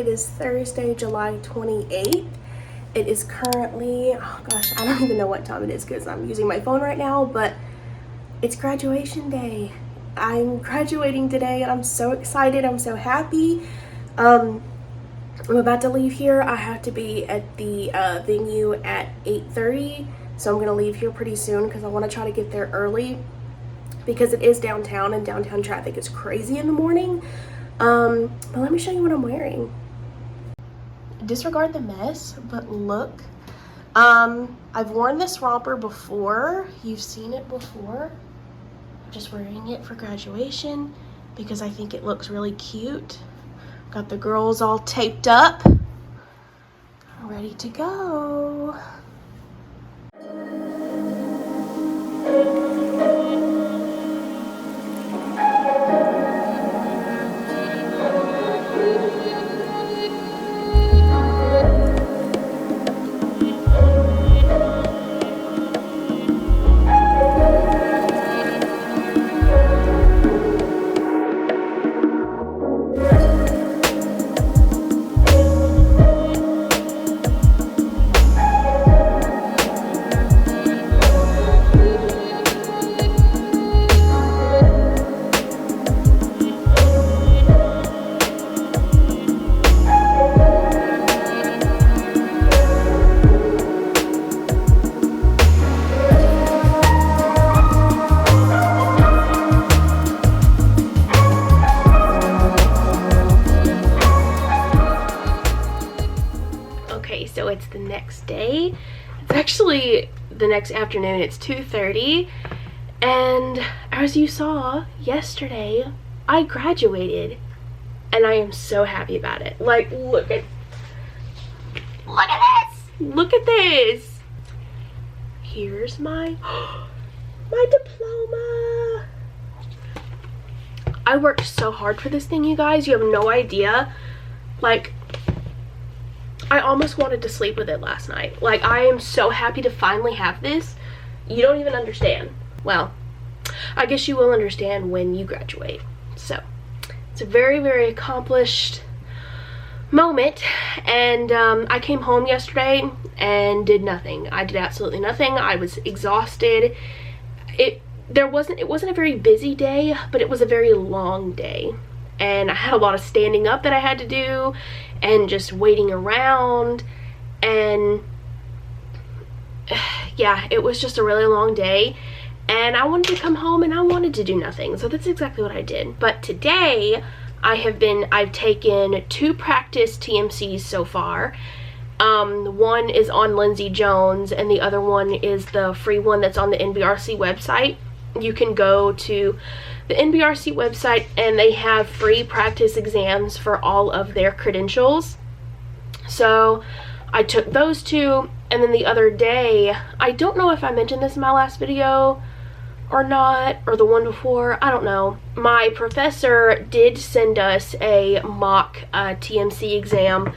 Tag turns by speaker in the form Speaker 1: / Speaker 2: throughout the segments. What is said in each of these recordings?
Speaker 1: It is Thursday, July 28th. It is currently, oh gosh, I don't even know what time it is because I'm using my phone right now, but it's graduation day. I'm graduating today and I'm so excited. I'm so happy. I'm about to leave here. I have to be at the venue at 8:30, so I'm gonna leave here pretty soon because I want to try to get there early because it is downtown and downtown traffic is crazy in the morning. But let me show you what I'm wearing. Disregard the mess, but look. I've worn this romper before. You've seen it before. I'm just wearing it for graduation because I think it looks really cute. Got the girls all taped up, ready to go. So it's the next day. It's actually the next afternoon. It's 2:30, and as you saw yesterday, I graduated and I am so happy about it. Like, look at this. Here's my diploma. I worked so hard for this thing, you guys. You have no idea. Like, I almost wanted to sleep with it last night. Like, I am so happy to finally have this. You don't even understand. Well, I guess you will understand when you graduate. So, it's a very, very accomplished moment. And I came home yesterday and did nothing. I did absolutely nothing. I was exhausted. It wasn't a very busy day, but it was a very long day. And I had a lot of standing up that I had to do and just waiting around, and yeah, it was just a really long day and I wanted to come home and I wanted to do nothing, so that's exactly what I did. But today I've taken 2 practice TMCs so far. One is on Lindsay Jones and the other one is the free one that's on the NBRC website. You can go to the NBRC website and they have free practice exams for all of their credentials. So I took those 2, and then the other day, I don't know if I mentioned this in my last video or not, or the one before, I don't know. My professor did send us a mock TMC exam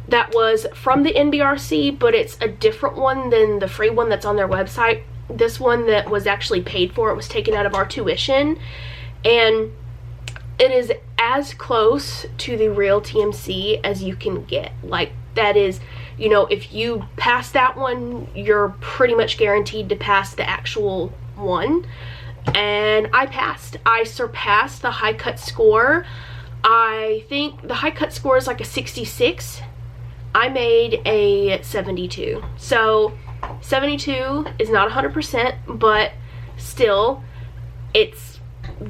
Speaker 1: that was from the NBRC, but it's a different one than the free one that's on their website. This one that was actually paid for, it was taken out of our tuition, and it is as close to the real TMC as you can get. Like, that is, you know, if you pass that one, you're pretty much guaranteed to pass the actual one. And I passed. I surpassed the high cut score. I think the high cut score is like a 66. I made a 72. So 72 is not 100%, but still, it's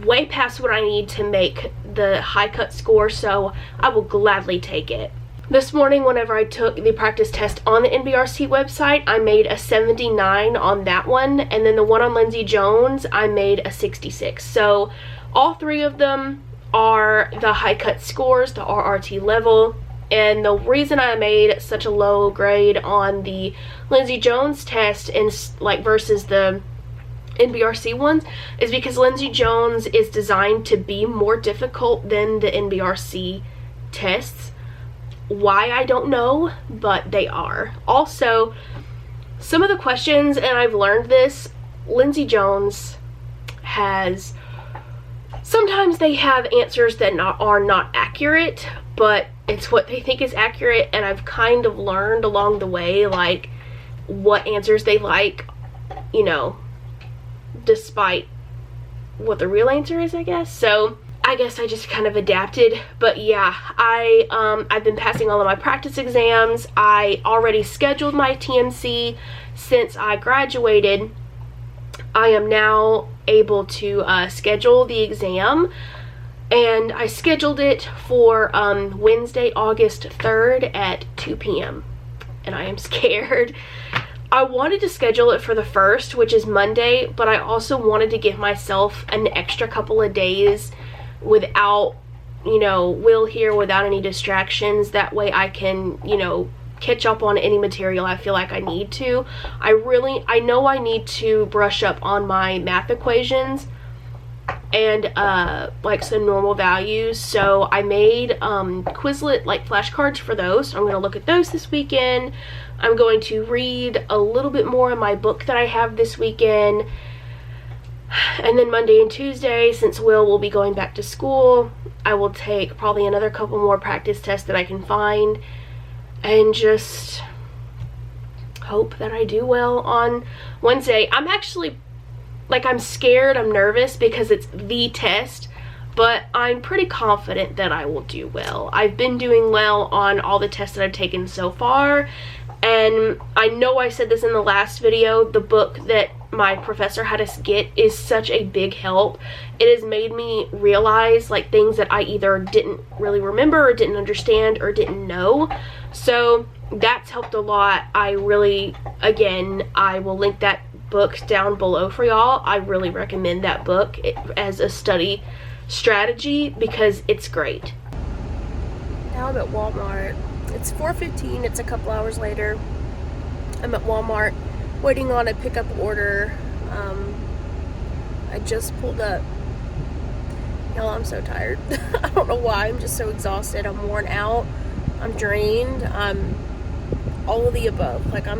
Speaker 1: way past what I need to make the high cut score, so I will gladly take it. This morning, whenever I took the practice test on the NBRC website, I made a 79 on that one, and then the one on Lindsay Jones, I made a 66. So all 3 of them are the high cut scores, the RRT level. And the reason I made such a low grade on the Lindsay Jones test and like versus the NBRC ones is because Lindsay Jones is designed to be more difficult than the NBRC tests. Why, I don't know, but they are. Also, some of the questions, and I've learned this, Lindsay Jones sometimes they have answers that are not accurate, but it's what they think is accurate, and I've kind of learned along the way, like, what answers they like, you know, despite what the real answer is, I guess. So I guess I just kind of adapted. But yeah, I've been passing all of my practice exams. I already scheduled my TMC since I graduated. I am now able to schedule the exam, and I scheduled it for Wednesday, August 3rd at 2 p.m. and I am scared. I wanted to schedule it for the 1st, which is Monday, but I also wanted to give myself an extra couple of days without, you know, Will here, without any distractions. That way I can, you know, catch up on any material I feel like I need to. I know I need to brush up on my math equations and like some normal values, so I made Quizlet like flashcards for those. So I'm going to look at those this weekend. I'm going to read a little bit more in my book that I have this weekend, and then Monday and Tuesday, since will be going back to school, I will take probably another couple more practice tests that I can find, and just hope that I do well on Wednesday. I'm actually, like, I'm scared, I'm nervous because it's the test, but I'm pretty confident that I will do well. I've been doing well on all the tests that I've taken so far, and I know I said this in the last video, the book that my professor had us get is such a big help. It has made me realize, like, things that I either didn't really remember or didn't understand or didn't know. So that's helped a lot. I really, again, I will link that book down below for y'all. I really recommend that book as a study strategy because it's great. Now I'm at Walmart. It's 4:15, it's a couple hours later. I'm at Walmart waiting on a pickup order. I just pulled up. Y'all, I'm so tired. I don't know why, I'm just so exhausted. I'm worn out, I'm drained, I'm all of the above. Like, I'm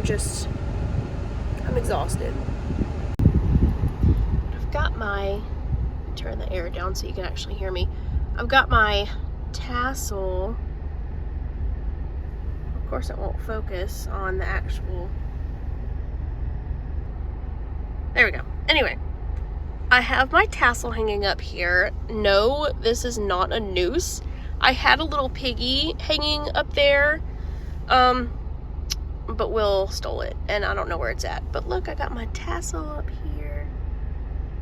Speaker 1: exhausted. I've got my, turn the air down so you can actually hear me. I've got my tassel. Of course it won't focus on the actual, there we go. Anyway, I have my tassel hanging up here. No, this is not a noose. I had a little piggy hanging up there, but Will stole it, and I don't know where it's at. But look, I got my tassel up here,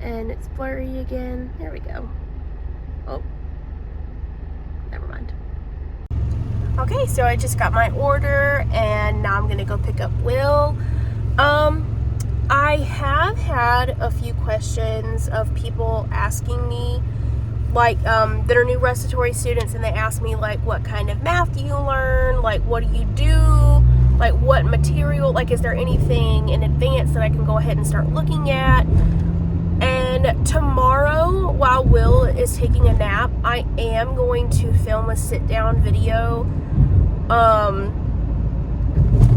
Speaker 1: and it's blurry again. There we go. Oh, never mind. Okay, so I just got my order, and now I'm gonna go pick up Will. I have had a few questions of people asking me, like, that are new respiratory students, and they ask me, like, what kind of math do you learn? Like, what do you do? Like, what material? Like, is there anything in advance that I can go ahead and start looking at? And tomorrow, while Will is taking a nap, I am going to film a sit-down video,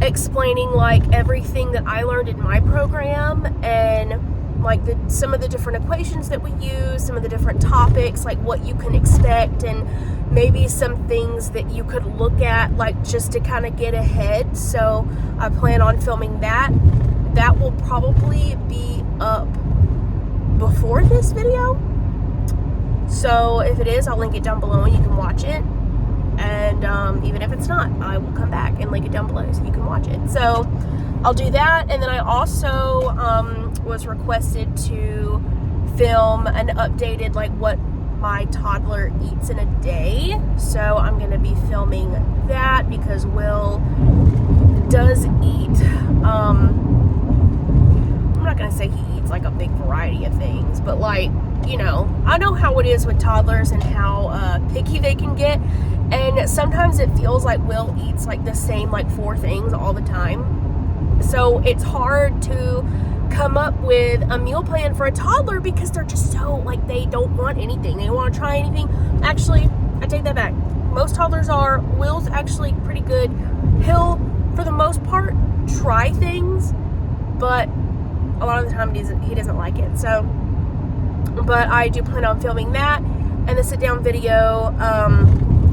Speaker 1: explaining, like, everything that I learned in my program, and like some of the different equations that we use, some of the different topics, like what you can expect, and maybe some things that you could look at, like, just to kind of get ahead. So I plan on filming that. That will probably be up before this video, so if it is, I'll link it down below and you can watch it. And even if it's not, I will come back and link it down below so you can watch it. So I'll do that. And then I also was requested to film an updated, like, what my toddler eats in a day. So I'm going to be filming that because Will does eat, I'm not going to say he eats, like, a big variety of things, but, like, you know, I know how it is with toddlers and how picky they can get. And sometimes it feels like Will eats, like, the same, like, 4 things all the time. So it's hard to come up with a meal plan for a toddler because they're just so, like, they don't want anything. They don't want to try anything. Actually, I take that back. Most toddlers are. Will's actually pretty good. He'll, for the most part, try things, but a lot of the time he doesn't like it. So, but I do plan on filming that and the sit-down video.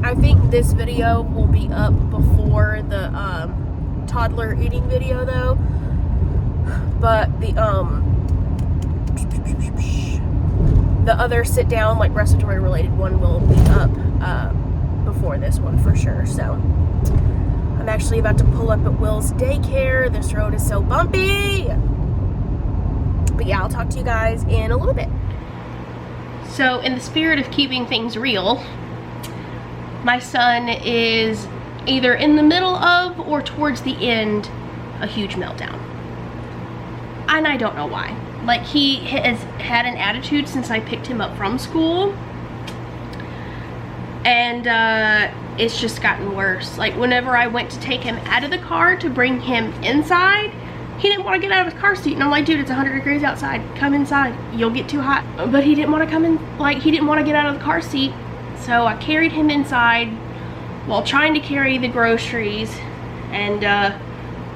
Speaker 1: I think this video will be up before the toddler eating video though. But the other sit down, like respiratory related one will be up before this one for sure. So I'm actually about to pull up at Will's daycare. This road is so bumpy. But yeah, I'll talk to you guys in a little bit. So in the spirit of keeping things real, my son is either in the middle of or towards the end a huge meltdown. And I don't know why. Like, he has had an attitude since I picked him up from school. And it's just gotten worse. Like, whenever I went to take him out of the car to bring him inside, he didn't want to get out of his car seat. And I'm like, dude, it's 100 degrees outside. Come inside. You'll get too hot. But he didn't want to come in. Like, he didn't want to get out of the car seat. So I carried him inside while trying to carry the groceries. And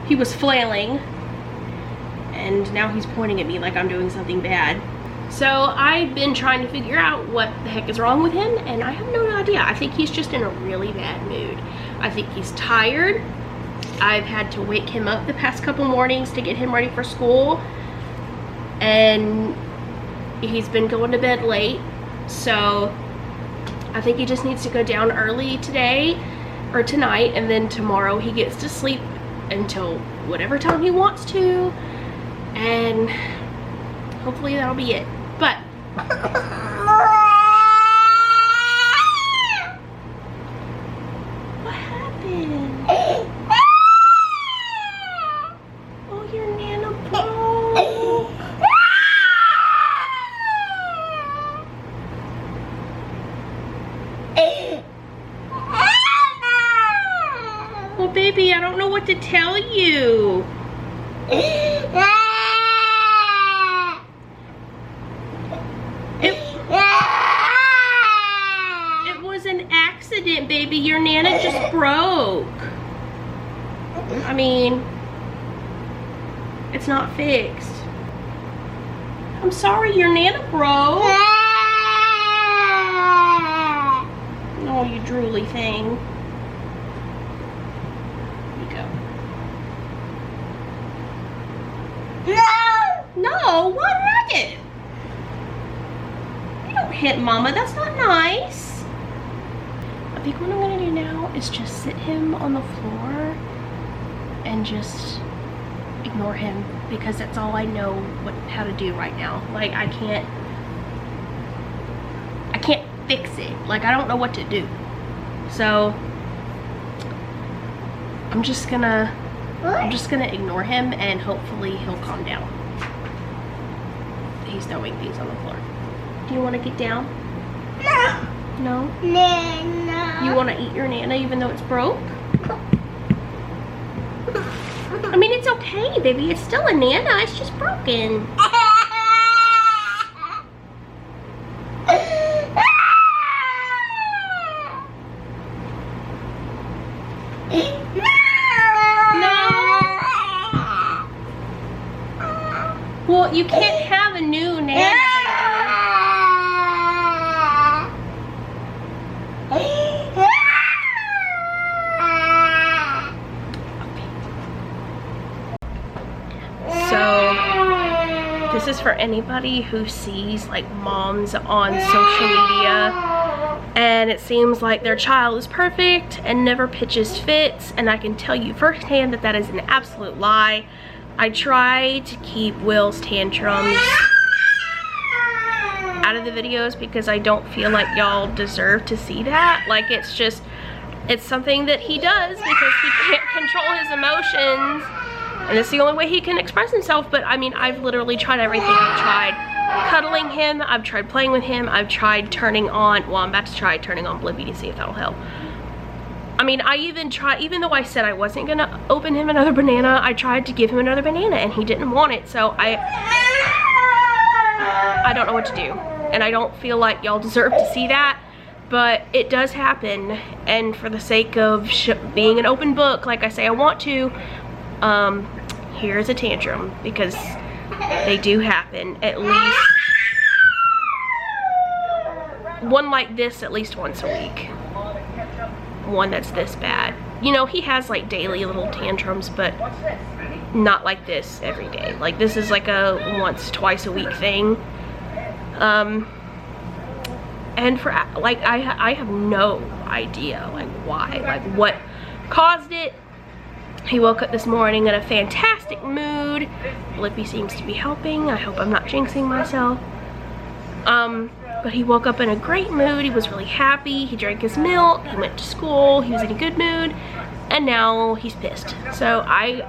Speaker 1: he was flailing. And now he's pointing at me like I'm doing something bad. So I've been trying to figure out what the heck is wrong with him, and I have no idea. I think he's just in a really bad mood. I think he's tired. I've had to wake him up the past couple mornings to get him ready for school, and he's been going to bed late. So I think he just needs to go down early today or tonight, and then tomorrow he gets to sleep until whatever time he wants to, and hopefully that'll be it. But what happened? Oh, your Nana broke. Well, baby, I don't know what to tell you. It was an accident, baby. Your Nana just broke. I mean, it's not fixed. I'm sorry, your Nana broke. Oh, you drooly thing. Here you go. No, what racket? You don't hit Mama, that's not nice. I think what I'm gonna do now is just sit him on the floor and just ignore him, because that's all I know how to do right now. Like, I can't fix it. Like, I don't know what to do. So I'm just gonna ignore him, and hopefully he'll calm down. He's throwing things on the floor. Do you want to get down? No. No? Nana. You want to eat your Nana even though it's broke? I mean, it's okay, baby. It's still a Nana. It's just broken. Well, you can't have a new Nana. So, this is for anybody who sees like moms on social media and it seems like their child is perfect and never pitches fits, and I can tell you firsthand that that is an absolute lie. I try to keep Will's tantrums out of the videos because I don't feel like y'all deserve to see that. Like, it's something that he does because he can't control his emotions, and it's the only way he can express himself. But I mean, I've literally tried everything. I've tried cuddling him, I've tried playing with him, I've tried turning on, well, I'm about to try turning on Blippi to see if that'll help. I mean, I even tried, even though I said I wasn't gonna open him another banana, I tried to give him another banana and he didn't want it. So I don't know what to do, and I don't feel like y'all deserve to see that, but it does happen. And for the sake of being an open book, like I say I want to, here's a tantrum, because they do happen. At least one like this at least once a week. one that's this bad. You know, he has like daily little tantrums, but not like this every day. Like this is like a once, twice a week thing. And for like, I have no idea like why, like what caused it. He woke up this morning in a fantastic mood. Lippy seems to be helping. I hope I'm not jinxing myself. But he woke up in a great mood. He was really happy. He drank his milk. He went to school. He was in a good mood. And now he's pissed. So I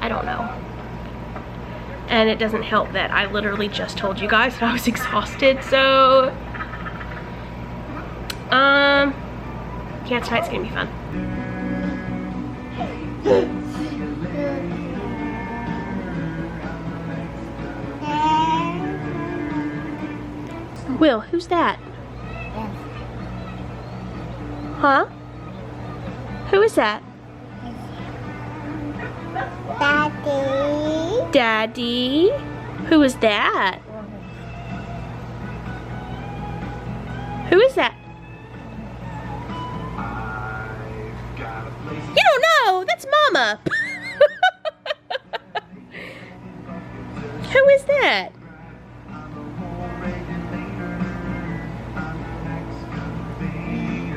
Speaker 1: don't know. And it doesn't help that I literally just told you guys that I was exhausted. So yeah, tonight's gonna be fun. Will, who's that? Huh? Who is that?
Speaker 2: Daddy.
Speaker 1: Daddy? Who is that? Who is that? You don't know! That's Mama! Who is that?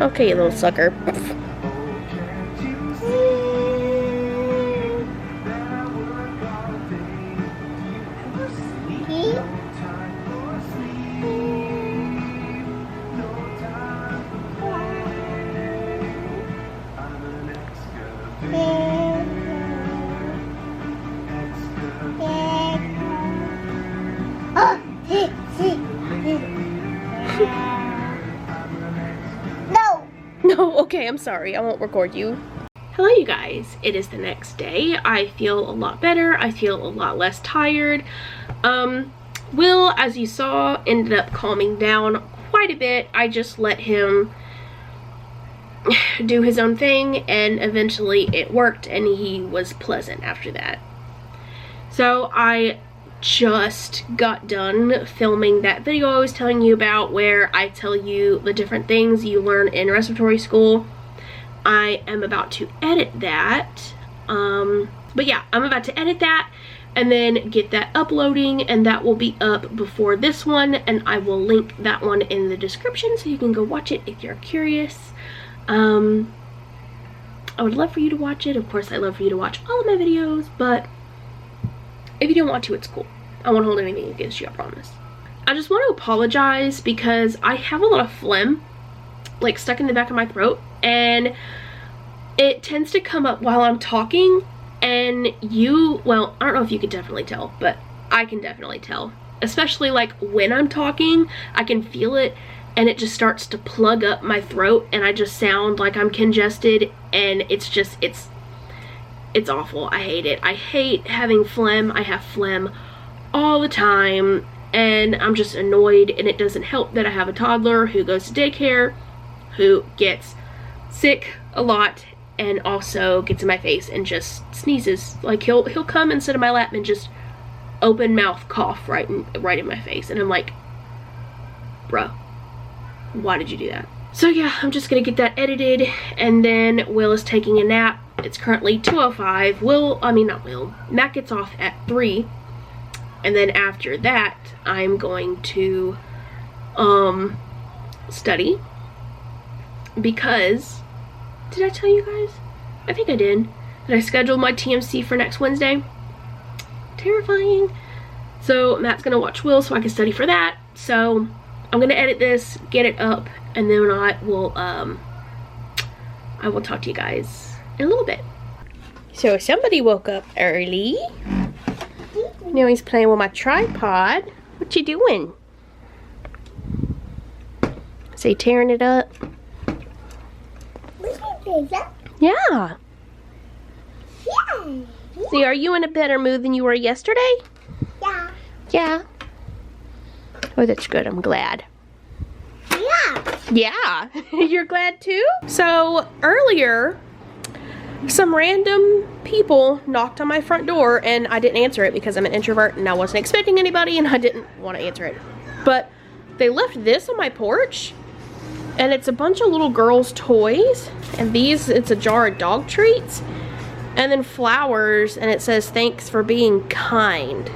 Speaker 1: Okay, you little sucker. No, okay, I'm sorry. I won't record you. Hello, you guys. It is the next day. I feel a lot better. I feel a lot less tired. Will, as you saw, ended up calming down quite a bit. I just let him do his own thing, and eventually it worked, and he was pleasant after that. So I just got done filming that video I was telling you about, where I tell you the different things you learn in respiratory school. I am about to edit that, but yeah, I'm about to edit that and then get that uploading, and that will be up before this one, and I will link that one in the description so you can go watch it if you're curious. I would love for you to watch it. Of course, I love for you to watch all of my videos, but if you don't want to, it's cool. I won't hold anything against you, I promise. I just want to apologize because I have a lot of phlegm, like stuck in the back of my throat, and it tends to come up while I'm talking, and well, I don't know if you can definitely tell, but I can definitely tell. Especially like when I'm talking, I can feel it, and it just starts to plug up my throat, and I just sound like I'm congested, and it's awful. I hate it. I hate having phlegm. I have phlegm all the time, and I'm just annoyed, and it doesn't help that I have a toddler who goes to daycare, who gets sick a lot, and also gets in my face and just sneezes. Like he'll come and sit in my lap and just open mouth cough right in my face, and I'm like, bruh, why did you do that? So yeah, I'm just gonna get that edited, and then Will is taking a nap. It's currently 2:05. Matt gets off at 3, and then after that, I'm going to study, because, did I tell you guys? I think I did. That I scheduled my TMC for next Wednesday. Terrifying. So Matt's gonna watch Will so I can study for that. So I'm gonna edit this, get it up, and then I will talk to you guys in a little bit. So somebody woke up early. Now he's playing with my tripod. What you doing? Is he tearing it up? Yeah.
Speaker 2: Yeah.
Speaker 1: See, are you in a better mood than you were yesterday?
Speaker 2: Yeah.
Speaker 1: Yeah. Oh, that's good. I'm glad.
Speaker 2: Yeah.
Speaker 1: Yeah. You're glad too? So earlier, some random people knocked on my front door, and I didn't answer it because I'm an introvert and I wasn't expecting anybody, and I didn't want to answer it. But they left this on my porch, And it's a bunch of little girls' toys. And these, it's a jar of dog treats. And then flowers, and it says, "Thanks for being kind."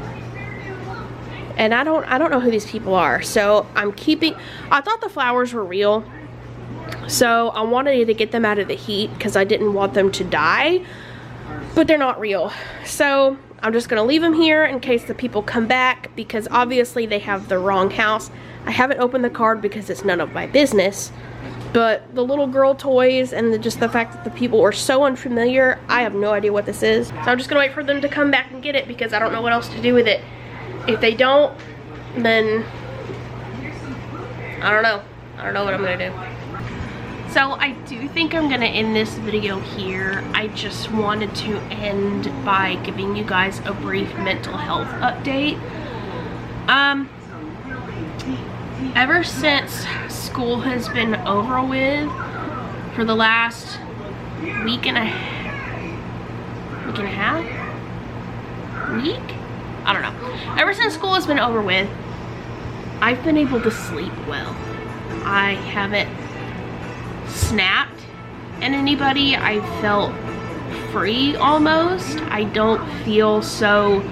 Speaker 1: And I don't know who these people are. So I thought the flowers were real. So I wanted to get them out of the heat because I didn't want them to die. But they're not real. So I'm just gonna leave them here in case the people come back, because obviously they have the wrong house. I haven't opened the card because it's none of my business. But the little girl toys and just the fact that the people were so unfamiliar, I have no idea what this is. So I'm just gonna wait for them to come back and get it because I don't know what else to do with it. If they don't, then I don't know. I don't know what I'm gonna do. So I do think I'm gonna end this video here. I just wanted to end by giving you guys a brief mental health update. Ever since school has been over with for the last week and a half? I don't know. Ever since school has been over with, I've been able to sleep well. I haven't snapped at anybody. I felt free almost. I don't feel so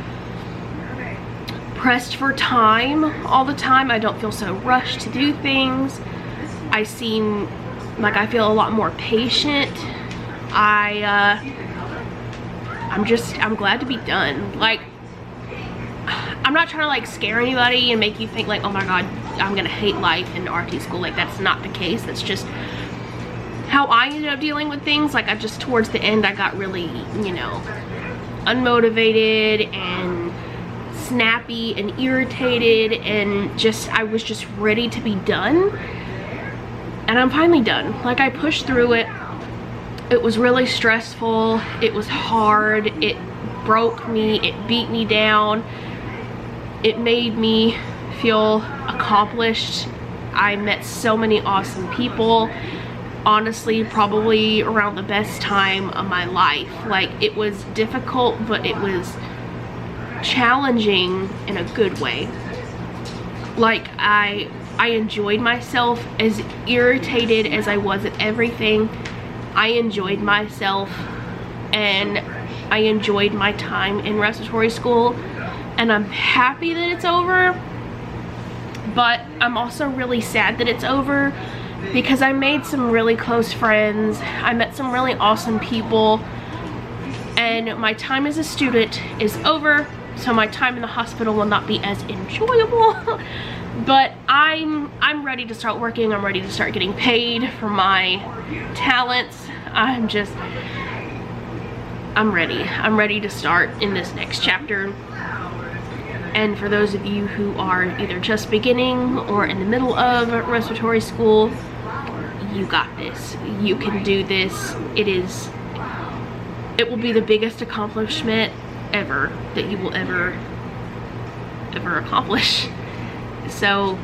Speaker 1: pressed for time all the time. I don't feel so rushed to do things. I seem like I feel a lot more patient. I'm glad to be done. Like, I'm not trying to like scare anybody and make you think like, oh my god, I'm gonna hate life in RT school. Like, that's not the case. That's just how I ended up dealing with things. Like, I just, towards the end, I got really, you know, unmotivated and snappy and irritated, and just, I was just ready to be done. And I'm finally done. Like, I pushed through it. It was really stressful. It was hard. It broke me. It beat me down. It made me feel accomplished. I met so many awesome people. Honestly, probably around the best time of my life. Like, it was difficult, but it was challenging in a good way. Like, I enjoyed myself. As irritated as I was at everything, I enjoyed myself, and I enjoyed my time in respiratory school, and I'm happy that it's over. But I'm also really sad that it's over, because I made some really close friends. I met some really awesome people, and my time as a student is over, so my time in the hospital will not be as enjoyable. But I'm ready to start working. I'm ready to start getting paid for my talents. I'm ready. I'm ready to start in this next chapter. And for those of you who are either just beginning or in the middle of respiratory school, you got this. You can do this. It will be the biggest accomplishment ever that you will ever accomplish. So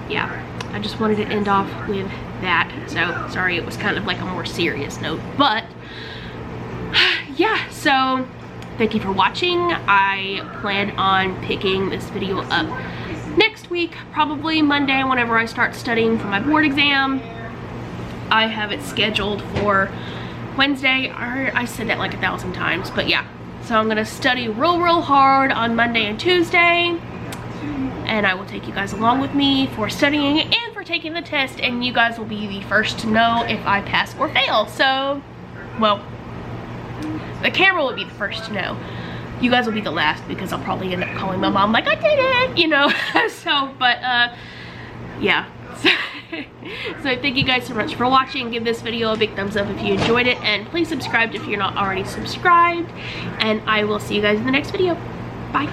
Speaker 1: yeah, I just wanted to end off with that. So sorry, it was kind of like a more serious note, but yeah, so thank you for watching. I plan on picking this video up next week, probably Monday, whenever I start studying for my board exam. I have it scheduled for Wednesday. I said that like 1,000 times, but yeah. So I'm gonna study real hard on Monday and Tuesday, and I will take you guys along with me for studying and for taking the test, and you guys will be the first to know if I pass or fail. So, well, the camera will be the first to know. You guys will be the last, because I'll probably end up calling my mom like, I did it, you know. So, but yeah. So thank you guys so much for watching. Give this video a big thumbs up if you enjoyed it, and please subscribe if you're not already subscribed, and I will see you guys in the next video. Bye.